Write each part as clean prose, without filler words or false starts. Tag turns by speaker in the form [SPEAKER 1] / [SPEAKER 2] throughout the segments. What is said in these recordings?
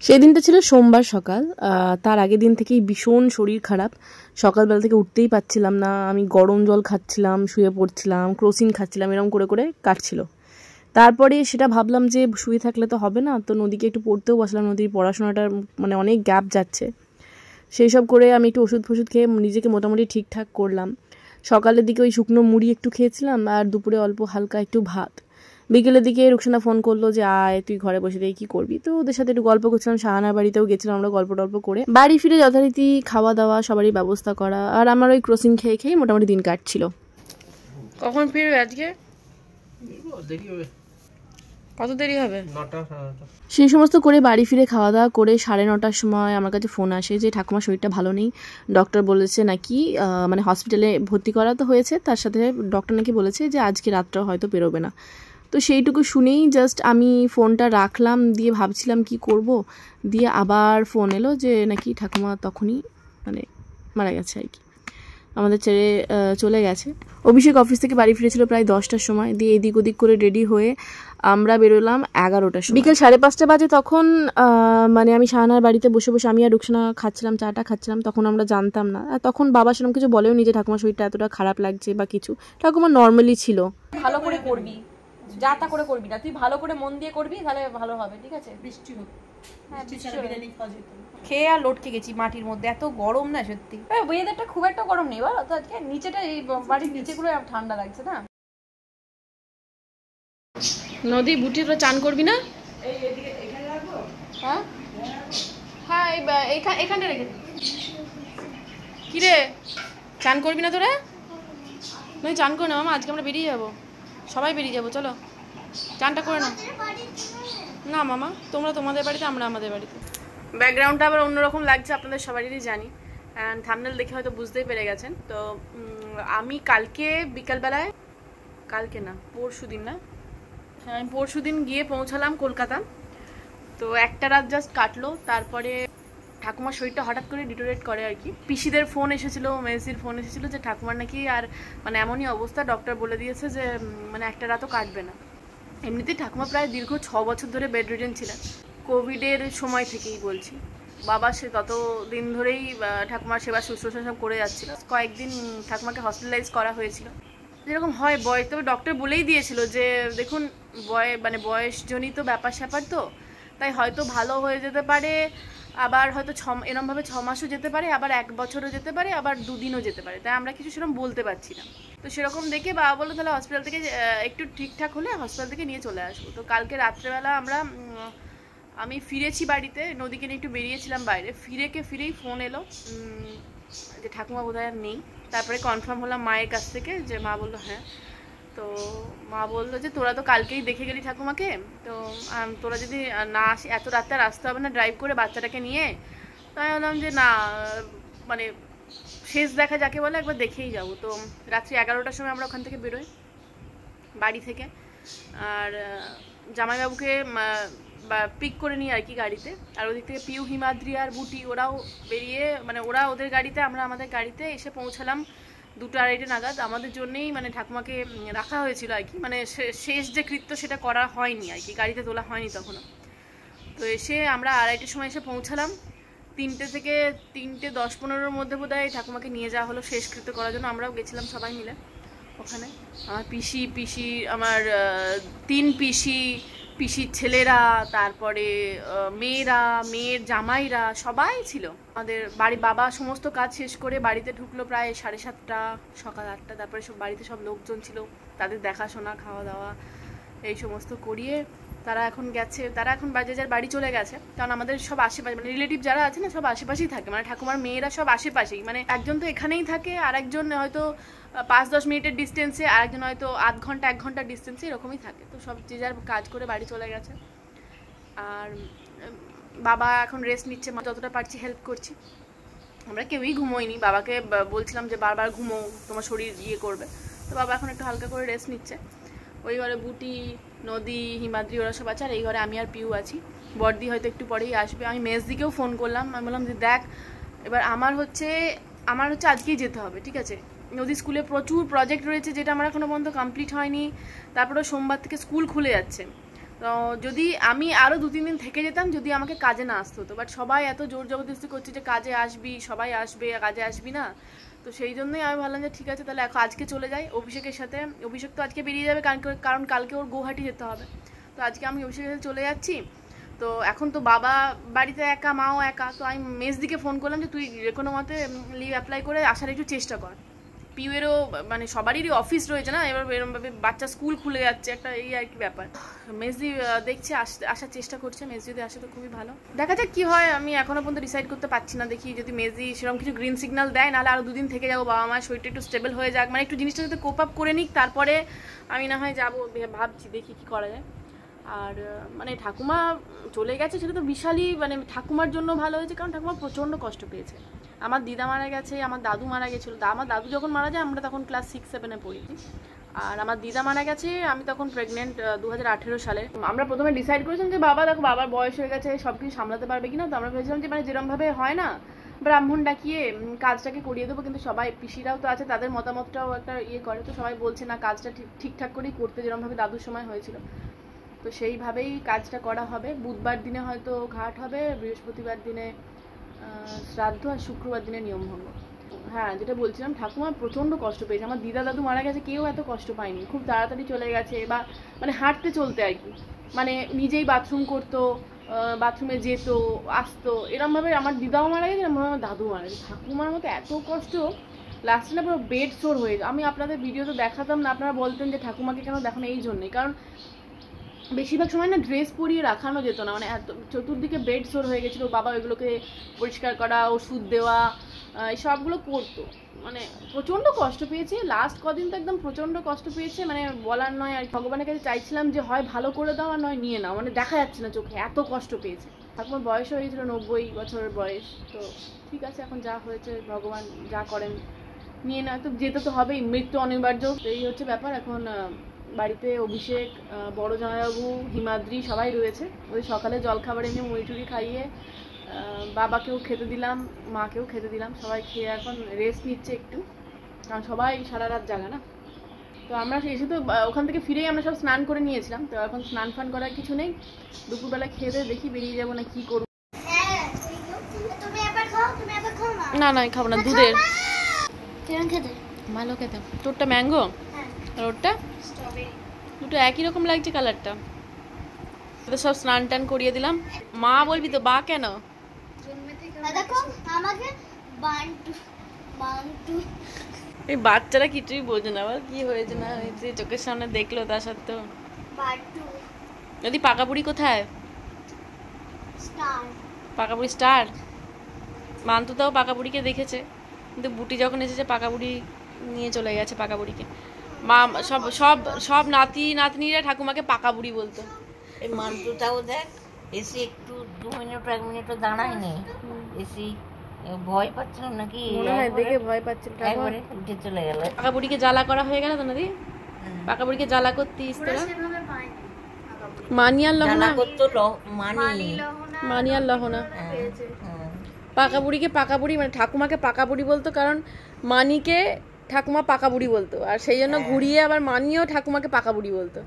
[SPEAKER 1] সেই দিনটা ছিল সোমবার সকাল। তার আগের দিন থেকেই ভীষণ শরীর খারাপ। সকালবেলা থেকে উঠতেই পারছিলাম না। আমি গরম জল খাচ্ছিলাম, শুয়ে পড়ছিলাম, ক্রোসিন খাচ্ছিলাম, এরকম করে করে কাটছিল। তারপরে সেটা ভাবলাম যে শুয়ে থাকলে তো হবে না, তো নদীকে একটু পড়তেও বসলাম। নদীর পড়াশোনাটার মানে অনেক গ্যাপ যাচ্ছে। সেই সব করে আমি একটু ওষুধ ফষুধ খেয়ে নিজেকে মোটামুটি ঠিকঠাক করলাম। সকালের দিকে ওই শুকনো মুড়ি একটু খেয়েছিলাম, আর দুপুরে অল্প হালকা একটু ভাত। বিকেলের দিকে রুকসানা ফোন করলো যে আয়, তুই ঘরে বসে থেকে কী করবি। তো ওদের সাথে একটু গল্প করছিলাম। শাহানার বাড়িতেও গেছিলাম, আমরা গল্প টল্প করে বাড়ি ফিরে যথারীতি খাওয়া দাওয়া সবারই ব্যবস্থা করা, আর আমার ওই ক্রসিং খেয়ে খেয়ে মোটামুটি দিন কাটছিল। কখন ফিরবে আজকে? কত দেরি হবে? সেই সমস্ত করে বাড়ি ফিরে খাওয়া দাওয়া করে 9:30টার সময় আমার কাছে ফোন আসে যে ঠাকুমার শরীরটা ভালো নেই। ডক্টর বলেছে নাকি মানে হসপিটালে ভর্তি করা তো হয়েছে, তার সাথে ডক্টর নাকি বলেছে যে আজকে রাতটা হয়তো বেরোবে না। তো সেইটুকু শুনেই জাস্ট আমি ফোনটা রাখলাম, দিয়ে ভাবছিলাম কি করব। দিয়ে আবার ফোন এলো যে নাকি ঠাকুমা তখনই মানে মারা গেছে আর কি, আমাদের ছেড়ে চলে গেছে। অভিষেক অফিস থেকে বাড়ি ফিরেছিল প্রায় 10টার সময়। দিয়ে এদিক ওদিক করে রেডি হয়ে আমরা বেরোলাম 11টার সময়। বিকেল 5:30 বাজে। তখন মানে আমি শাহানার বাড়িতে বসে বসে আমি আর রুকসানা খাচ্ছিলাম, চাটা খাচ্ছিলাম। তখন আমরা জানতাম না, আর তখন বাবা সেরকম কিছু বলেও নি যে ঠাকুমার শরীরটা এতটা খারাপ লাগছে বা কিছু। ঠাকুমা নর্মালি ছিল।
[SPEAKER 2] ভালো করে করবি, যা তা করে করবি না, তুই ভালো করে মন দিয়ে করবি, তাহলে ভালো হবে, ঠিক আছে? বৃষ্টি হোক, হ্যাঁ খেয়ে আর লটকে গেছি মাটির মধ্যে, এত গরম না সত্যি। ওয়েদারটা খুব একটা গরম নেই বল, তো আজকে নিচেটা এই বাড়ির নিচেগুলো ঠান্ডা লাগছে না।
[SPEAKER 1] নদী বুটি তোরা চান করবি না?
[SPEAKER 2] হ্যাঁ হ্যাঁ এখানটা রেখে
[SPEAKER 1] কি রে, চান করবি না তোরা? নয় চান করে না মামা, আজকে আমরা বেরিয়ে যাবো, সবাই বেরিয়ে যাবো, চলো চানটা করে নাও। না মামা, তোমরা তোমাদের বাড়িতে, আমরা আমাদের বাড়িতে। ব্যাকগ্রাউন্ডটা আবার অন্যরকম লাগছে, আপনাদের সবারই জানি, অ্যান্ড থাম্বনেল দেখে হয়তো বুঝতেই পেরে গেছেন। তো আমি কালকে বিকালবেলায়, কালকে না পরশু দিন, না হ্যাঁ আমি পরশু দিন গিয়ে পৌঁছালাম কলকাতা। তো একটা রাত জাস্ট কাটলো। তারপরে ঠাকুমার শরীরটা হঠাৎ করে ডিটোরেট করে আর কি। পিসিদের ফোন এসেছিলো, মেসির ফোন এসেছিলো যে ঠাকুমার নাকি আর মানে এমনই অবস্থা, ডক্টর বলে দিয়েছে যে মানে একটা রাতও কাটবে না। এমনিতেই ঠাকুমা প্রায় দীর্ঘ 6 বছর ধরে বেড রিডেন ছিলেন, কোভিডের সময় থেকেই বলছি। বাবা সে তত দিন ধরেই ঠাকুমার সেবা শুশ্রূষা সব করে যাচ্ছিল। কয়েকদিন ঠাকুমাকে হসপিটালাইজ করা হয়েছিল, যেরকম হয় বয়স। তবে ডক্টর বলেই দিয়েছিল যে দেখুন মানে বয়সজনিত ব্যাপার স্যাপার, তো তাই হয়তো ভালো হয়ে যেতে পারে, আবার হয়তো এরমভাবে 6 মাসও যেতে পারে, আবার 1 বছরও যেতে পারে, আবার 2 দিনও যেতে পারে। তাই আমরা কিছু সেরকম বলতে পারছি না। তো সেরকম দেখে বাবা বললো তাহলে হসপিটাল থেকে একটু ঠিকঠাক হলে হসপিটাল থেকে নিয়ে চলে আসবো। তো কালকে রাত্রেবেলা আমি ফিরেছি বাড়িতে, নদীকে নিয়ে একটু বেরিয়েছিলাম বাইরে, ফিরেই ফোন এলো যে ঠাকুমা বোধহয় আর নেই। তারপরে কনফার্ম হলাম মায়ের কাছ থেকে, যে মা বললো হ্যাঁ। তো মা বললো যে তোরা তো কালকেই দেখে গেলি ঠাকুমাকে, তো তোরা যদি না আসি, এত রাতে আর আসতে হবে না ড্রাইভ করে বাচ্চাটাকে নিয়ে। তাই বললাম যে না, মানে শেষ দেখা যাকে বলে, একবার দেখেই যাবো। তো রাত্রি 11টার সময় আমরা ওখান থেকে বেরোই বাড়ি থেকে, আর জামাইবাবুকে পিক করে নিই আর কি গাড়িতে। আর ওদিক থেকে পিউ, হিমাদ্রি আর বুটি ওরাও বেরিয়ে, মানে ওরা ওদের গাড়িতে, আমরা আমাদের গাড়িতে এসে পৌঁছালাম 2-2:30 নাগাদ। আমাদের জন্যেই মানে ঠাকুমাকে রাখা হয়েছিল আর কি, মানে শেষ যে কৃত্য সেটা করা হয়নি আর কি, গাড়িতে তোলা হয়নি তখনও। তো এসে আমরা 2:30টার সময় এসে পৌঁছালাম। 3টে থেকে 3:10-15-এর মধ্যে বোধহয় ঠাকুমাকে নিয়ে যাওয়া হলো শেষকৃত্য করার জন্য। আমরাও গেছিলাম সবাই মিলে ওখানে। আমার পিসি, আমার 3 পিসির ছেলেরা, তারপরে মেয়েরা, মেয়ের জামাইরা সবাই ছিল আমাদের বাড়ি। বাবা সমস্ত কাজ শেষ করে বাড়িতে ঢুকলো প্রায় 7:30, সকাল 8টা। তারপরে সব বাড়িতে সব লোকজন ছিল, তাদের দেখাশোনা, খাওয়া দাওয়া এই সমস্ত করিয়ে তারা এখন গেছে, তারা এখন যার বাড়ি চলে গেছে। কারণ আমাদের সব আশেপাশে, মানে রিলেটিভ যারা আছে না, সব আশেপাশেই থাকে, মানে ঠাকুমার মেয়েরা সব আশেপাশেই, মানে একজন তো এখানেই থাকে, আর একজন হয়তো 5-10 মিনিটের ডিস্টেন্সে, আরেকজন হয়তো আধ ঘন্টা 1 ঘন্টার ডিস্টেন্সে, এরকমই থাকে। তো সব যে যার কাজ করে বাড়ি চলে গেছে। আর বাবা এখন রেস্ট নিচ্ছে, যতটা পারছি হেল্প করছি। আমরা কেউই ঘুমোইনি, বাবাকে বলছিলাম যে বারবার ঘুমো, তোমার শরীর ইয়ে করবে। তো বাবা এখন একটু হালকা করে রেস্ট নিচ্ছে। ওই ঘরে বুটি, নদী, হিমাদ্রি ওরা সব আছে, আর এই ঘরে আমি আর পিউ আছি। বড়দি হয়তো একটু পরেই আসবে। আমি মেজদিকেও ফোন করলাম, আমি বললাম যে দেখ এবার আমার হচ্ছে আজকেই যেতে হবে, ঠিক আছে? নদী স্কুলে প্রচুর প্রজেক্ট রয়েছে, যেটা আমার এখনো পর্যন্ত কমপ্লিট হয়নি। তারপরে সোমবার থেকে স্কুল খুলে যাচ্ছে। তো তো যদি আমি আরও 2-3 দিন থেকে যেতাম যদি আমাকে কাজে না আসতে হতো, বাট সবাই এত জোর জবরদস্তি করছে যে কাজে আসবি, সবাই আসবে, কাজে আসবি না। তো সেই জন্যই আমি ভাবলাম যে ঠিক আছে তাহলে এখন আজকে চলে যাই অভিষেকের সাথে। অভিষেক তো আজকে বেরিয়ে যাবে কারণ কালকে ওর গৌহাটি যেতে হবে। তো আজকে আমি অভিষেকের সাথে চলে যাচ্ছি। তো এখন তো বাবা বাড়িতে একা, মাও একা। তো আমি মেজদিকে ফোন করলাম যে তুই যে কোনো মতে লিভ অ্যাপ্লাই করে আসার একটু চেষ্টা কর। পিউয়েরও মানে সবারই অফিস রয়েছে না, এবার এরকমভাবে বাচ্চা স্কুল খুলে যাচ্ছে, একটা এই আর কি ব্যাপার। মেজদি দেখছে আসার চেষ্টা করছে, মেজদি যদি আসে তো খুবই ভালো। দেখা যাক কি হয়, আমি এখনো পর্যন্ত ডিসাইড করতে পারছি না। দেখি যদি মেজদি সেরকম কিছু গ্রিন সিগন্যাল দেয়, নাহলে আরও 2 দিন থেকে যাবো, বাবা মায়ের শরীরটা একটু স্টেবল হয়ে যাক, মানে একটু জিনিসটা যাতে কোপ আপ করে নিক, তারপরে আমি না হয় যাবো, ভাবছি দেখি কি করা যায়। আর মানে ঠাকুমা চলে গেছে সেটা তো বিশালই মানে ঠাকুমার জন্য ভালো হয়েছে, কারণ ঠাকুমা প্রচণ্ড কষ্ট পেয়েছে। আমার দিদা মারা গেছে, আমার দাদু মারা গেছিলো। আমার দাদু যখন মারা যায় আমরা তখন ক্লাস 6-7-এ পড়েছি, আর আমার দিদা মারা গেছে আমি তখন প্রেগনেন্ট 2018 সালে। আমরা প্রথমে ডিসাইড করেছিলাম যে বাবা দেখো বাবার বয়স হয়ে গেছে, সব কিছু সামলাতে পারবে কিনা। তো আমরা ভেবেছিলাম যে মানে যেরকমভাবে হয় না ব্রাহ্মণ ডাকিয়ে কাজটাকে করিয়ে দেবো, কিন্তু সবাই পিসিরাও তো আছে, তাদের মতামতটাও একটা ইয়ে করে। তো সবাই বলছে না কাজটা ঠিকঠাক করেই করতে, যেরকমভাবে দাদুর সময় হয়েছিল। তো সেইভাবেই কাজটা করা হবে। বুধবার দিনে হয়তো ঘাট হবে, বৃহস্পতিবার দিনে শ্রাদ্ধ, আর শুক্রবার দিনে নিয়মভঙ্গ। হ্যাঁ, যেটা বলছিলাম ঠাকুমা প্রচণ্ড কষ্ট পেয়েছে। আমার দিদা দাদু মারা গেছে, কেউ এত কষ্ট পায়নি, খুব তাড়াতাড়ি চলে গেছে, বা মানে হাঁটতে চলতে আর কি, মানে নিজেই বাথরুম করতো, বাথরুমে যেত আসতো এরমভাবে। আমার দিদাও মারা গেছে, আমার দাদু মারা গেছে। ঠাকুমার মতো এত কষ্ট, লাস্টে না পুরো বেড সোর হয়ে যায়। আমি আপনাদের ভিডিও তো দেখাতাম না, আপনারা বলতেন যে ঠাকুমাকে কেন দেখো না, এই জন্যই, কারণ বেশিরভাগ সময় না ড্রেস পরিয়ে রাখানো যেত না, মানে এত চতুর্দিকে বেড সোর হয়ে গেছিলো। বাবা ওইগুলোকে পরিষ্কার করা, ওষুধ দেওয়া, এই সবগুলো করতো, মানে প্রচণ্ড কষ্ট পেয়েছে। লাস্ট কদিন তো একদম প্রচণ্ড কষ্ট পেয়েছে, মানে বলার নয়। আর ভগবানের কাছে চাইছিলাম যে হয় ভালো করে দাও আর নয় নিয়ে নাও, মানে দেখা যাচ্ছে না চোখে, এত কষ্ট পেয়েছে। ঠাকুমার বয়স হয়ে গেছিলো 90 বছরের বয়স। তো ঠিক আছে, এখন যা হয়েছে ভগবান যা করেন নিয়ে না, তো যেতে তো হবেই, মৃত্যু অনিবার্য। এই হচ্ছে ব্যাপার। এখন বাড়িতে অভিষেক, বড় জামাইবাবু, হিমাদ্রি সবাই রয়েছে। ওই সকালে জলখাবার এনে মুড়ি টুড়ি খাইয়ে বাবাকেও খেতে দিলাম, মাকেও খেতে দিলাম। সবাই খেয়ে এখন রেস্ট নিচ্ছে একটু, কারণ সবাই সারা রাত জাগা না। তো আমরা এসে তো ওখান থেকে ফিরেই আমরা সব স্নান করে নিয়েছিলাম। তো এখন স্নান ফান করার কিছু নেই, দুপুরবেলা খেয়ে দিয়ে দেখি বেরিয়ে যাবো না কি করবো। না না খাবো না, দুধের ভালো খেতে। তোরটা ম্যাঙ্গো আর ওরটা দুটো একই রকম লাগছে কালারটা। তো সব স্নান টান করিয়ে দিলাম। মা বলবি তো, বা কেন? এই বাচ্চারা কিছুই বোঝে না, আবার কি হয়েছে না হয়েছে চোখের সামনে দেখলো তা সত্ত্বেও। যদি পাকাপুরি কোথায়? পাকাপুরি স্টার। মান্তু তাও পাকাপুরিকে দেখেছে, কিন্তু বুটি যখন এসেছে পাকাপুরি নিয়ে চলে গেছে পাকাপুরিকে। মা সব সব সব নাতি নাতনিরা ঠাকুমাকে পাকাবুড়ি বলতো।
[SPEAKER 3] এই মান্টুটাও দেখ এসে একটু 2 মিনিট 1 মিনিটও দাঁড়ায়নি, এসে ভয় পাচ্ছিল নাকি,
[SPEAKER 1] মনে হয় দেখে ভয় পাচ্ছিল,
[SPEAKER 3] একবারে উঠে চলে গেল।
[SPEAKER 1] পাকাবুড়িকে জ্বালা করা হয়ে গেল তো নাদি, পাকাবুড়িকে জ্বালা করতিস তোরা। মানিয়ার লহনা
[SPEAKER 3] করতো,
[SPEAKER 1] মানিয়ার লহনা। পাকাবুড়িকে পাকাবুড়ি মানে ঠাকুমাকে পাকাবুড়ি বলতো, কারণ মানিকে ঠাকুমা পাকাবুড়ি বলতো, আর সেই জন্য ঘুরিয়ে আবার মানিও ঠাকুমাকে পাকাবুড়ি বলতো,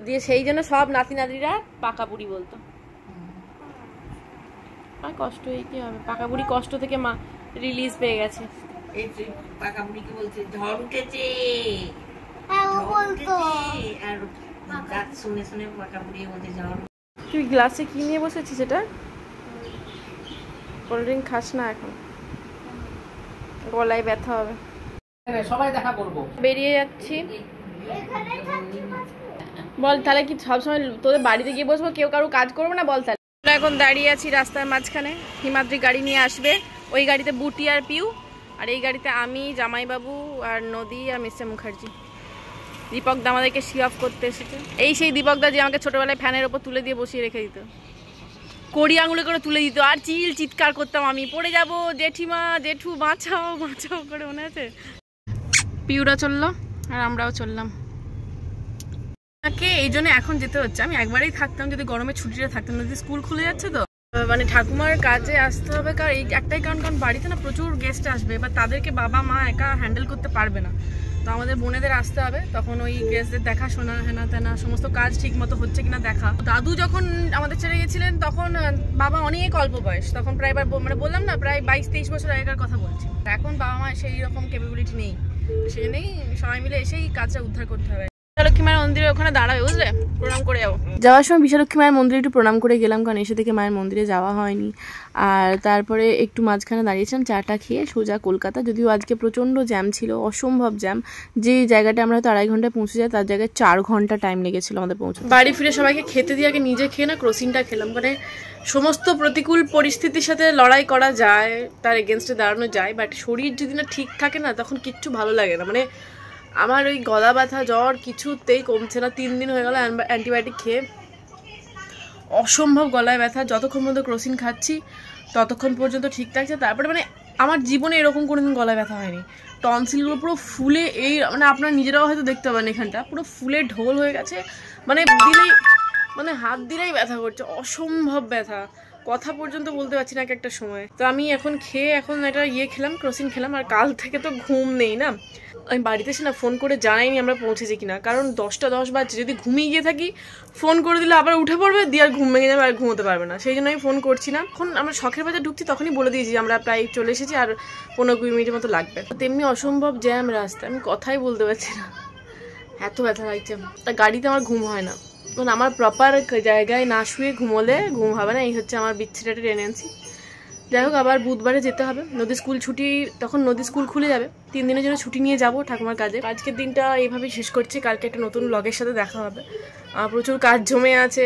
[SPEAKER 1] দিয়ে সেই জন্য সব নাতি নাতিরা পাকাবুড়ি বলতো। আর কষ্ট এই কি হবে, পাকাবুড়ি কষ্ট থেকে মা রিলিজ পেয়ে গেছে।
[SPEAKER 3] এই তুই পাকাবুড়িকে বলছিস ঝড় উঠেছে, আর গাছ শুনে শুনে পাকাবুড়ি বলছে ঝড়।
[SPEAKER 1] তুই গ্লাসে কি নিয়ে বসেছিস? এটা কোল্ড ড্রিঙ্ক খাস না এখন, গলায় ব্যথা হবে।
[SPEAKER 4] সবাই দেখা করব,
[SPEAKER 1] বেরিয়ে যাচ্ছি। বল তাহলে কি সবসময় তোদের বাড়িতে গিয়ে বসবো, কেউ কারো কাজ করবো না? বল তাহলে। এখন দাঁড়িয়ে আছি রাস্তার মাঝখানে, হিমাদ্রি গাড়ি নিয়ে আসবে, ওই গাড়িতে বুটি আর পিউ, আর এই গাড়িতে আমি, জামাইবাবু আর নদী আর মিস্টার মুখার্জি। দীপক দা আমাদেরকে শি অফ করতে এসেছে। এই সেই দীপক দা যে আমাকে ছোটবেলায় ফ্যানের ওপর তুলে দিয়ে বসিয়ে রেখে দিত, কড়ি আঙুলে করে তুলে দিত, আর চিৎকার করতাম আমি, পড়ে যাব জেঠিমা জেঠু বাঁচাও বাঁচাও করে, মনে আছে? পিউরা চললো আর আমরাও চললাম। এই জন্য এখন যেতে হচ্ছে, আমি একবারেই থাকতাম যদি গরমে ছুটিটা থাকতাম, যদি স্কুল খুলে যাচ্ছে তো মানে ঠাকুমার কাজে আসতে হবে। কারণ এই একটাই কারণ বাড়িতে না প্রচুর গেস্ট আসবে, এবার তাদেরকে বাবা মা একা হ্যান্ডেল করতে পারবে না। তো আমাদের বোনেদের আসতে হবে, তখন ওই গেস্টদের দেখাশোনা হেনা তেনা সমস্ত কাজ ঠিক মতো হচ্ছে কিনা দেখা। দাদু যখন আমাদের ছেড়ে গেছিলেন তখন বাবা অনেক অল্প বয়স, তখন প্রায় মানে বললাম না প্রায় 22-23 বছর আগেকার কথা বলছি। এখন বাবা মা সেই রকম ক্যাপাবিলিটি নেই, সেই জন্যই সবাই মিলে এসেই কাজটা উদ্ধার করতে হবে। বিশালক্ষী মায়ের মন্দিরে ওখানে দাঁড়াবে, বুঝলে, প্রণাম করে যাবো। যাওয়ার সময় বিশালক্ষী মায়ের মন্দিরে একটু প্রণাম করে গেলাম, কারণ এসে থেকে মায়ের মন্দিরে যাওয়া হয়নি। আর তারপরে একটু মাঝখানে দাঁড়িয়েছিলাম চাটা খেয়ে সোজা কলকাতা। যদিও আজকে প্রচণ্ড জ্যাম ছিল, অসম্ভব জ্যাম। যে জায়গাটা আমরা হয়তো 2.5 ঘন্টায় পৌঁছে যাই, তার জায়গায় 4 ঘন্টা টাইম লেগেছিল আমাদের পৌঁছাতে। বাড়ি ফিরে সবাইকে খেতে দিয়ে আগে নিজে খেয়ে না ক্রসিংটা খেলাম। মানে সমস্ত প্রতিকূল পরিস্থিতির সাথে লড়াই করা যায়, তার এগেনস্টে দাঁড়ানো যায়, বাট শরীর যদি না ঠিক থাকে না তখন কিচ্ছু ভালো লাগে না। মানে আমার ওই গলা ব্যথা জ্বর কিছুতেই কমছে না, 3 দিন হয়ে গেল অ্যান্টিবায়োটিক খেয়ে। অসম্ভব গলায় ব্যথা, যতক্ষণ পর্যন্ত ক্রসিন খাচ্ছি ততক্ষণ পর্যন্ত ঠিক থাকছে। তারপরে মানে আমার জীবনে এরকম কোনোদিন গলায় ব্যথা হয়নি। টনসিলগুলো পুরো ফুলে, এই মানে আপনারা নিজেরাও হয়তো দেখতে পাবেন এখানটা পুরো ফুলে ঢোল হয়ে গেছে। মানে দিলেই, মানে হাত দিলেই ব্যথা করছে, অসম্ভব ব্যথা, কথা পর্যন্ত বলতে পারছি না এক একটা সময়। তো আমি এখন খেয়ে এখন একটা খেলাম, ক্রসিন খেলাম। আর কাল থেকে তো ঘুম নেই না, আমি বাড়িতে এসে না ফোন করে জানাইনি আমরা পৌঁছেছি কিনা, কারণ 10টা 10 বাজছে। যদি ঘুমিয়ে গিয়ে থাকি ফোন করে দিলে আবার উঠে পড়বে, দিয়ে আর ঘুম ভেঙে যাবে, আর ঘুমোতে পারবে না। সেই জন্য আমি ফোন করছি না। এখন আমরা শখের বাজার ঢুকছি তখনই বলে দিয়েছি আমরা প্রায় চলে এসেছি, আর 15-20 মিনিটের মতো লাগবে। তেমনি অসম্ভব জ্যাম রাস্তা, আমি কথাই বলতে পারছি না, এত ব্যথা লাগছে। তা গাড়িতে আমার ঘুম হয় না, মানে আমার প্রপার জায়গায় না শুয়ে ঘুমোলে ঘুম হবে না, এই হচ্ছে আমার বিচ্ছিরি টেন্ডেন্সি। যাই হোক, আবার বুধবারে যেতে হবে, নদী স্কুল ছুটি, তখন নদী স্কুল খুলে যাবে। 3 দিনের জন্য ছুটি নিয়ে যাব ঠাকুমার কাজে। আজকের দিনটা এইভাবেই শেষ করছি, কালকে একটা নতুন ব্লগের সাথে দেখা হবে। প্রচুর কাজ জমে আছে,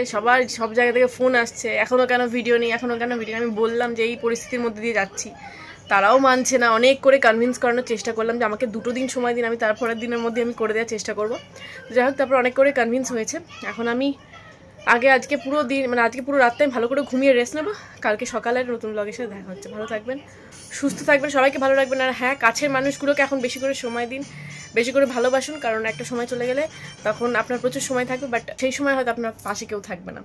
[SPEAKER 1] সব জায়গা থেকে ফোন আসছে, এখনও কেন ভিডিও নেই, এখনও কেন ভিডিও। আমি বললাম যে এই পরিস্থিতির মধ্যে দিয়ে যাচ্ছি, তারাও মানছে না। অনেক করে কনভিন্স করানোর চেষ্টা করলাম যে আমাকে 2 দিন সময় দিন, আমি তারপরের দিনের মধ্যে আমি করে দেওয়ার চেষ্টা করব। যাই হোক, তারপর অনেক করে কনভিন্স হয়েছে। এখন আমি আজকে পুরো দিন, মানে আজকে পুরো রাতটা আমি ভালো করে ঘুমিয়ে রেস্ট নেবো। কালকে সকালে নতুন ব্লগের সাথে দেখা হচ্ছে। ভালো থাকবেন, সুস্থ থাকবেন, সবাইকে ভালো রাখবেন। আর হ্যাঁ, কাছের মানুষগুলোকে এখন বেশি করে সময় দিন, বেশি করে ভালোবাসুন, কারণ একটা সময় চলে গেলে তখন আপনার প্রচুর সময় থাকবে, বাট সেই সময় হয়তো আপনার পাশে কেউ থাকবে না।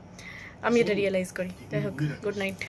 [SPEAKER 1] আমি এটা রিয়েলাইজ করি। যাই হোক, গুড নাইট।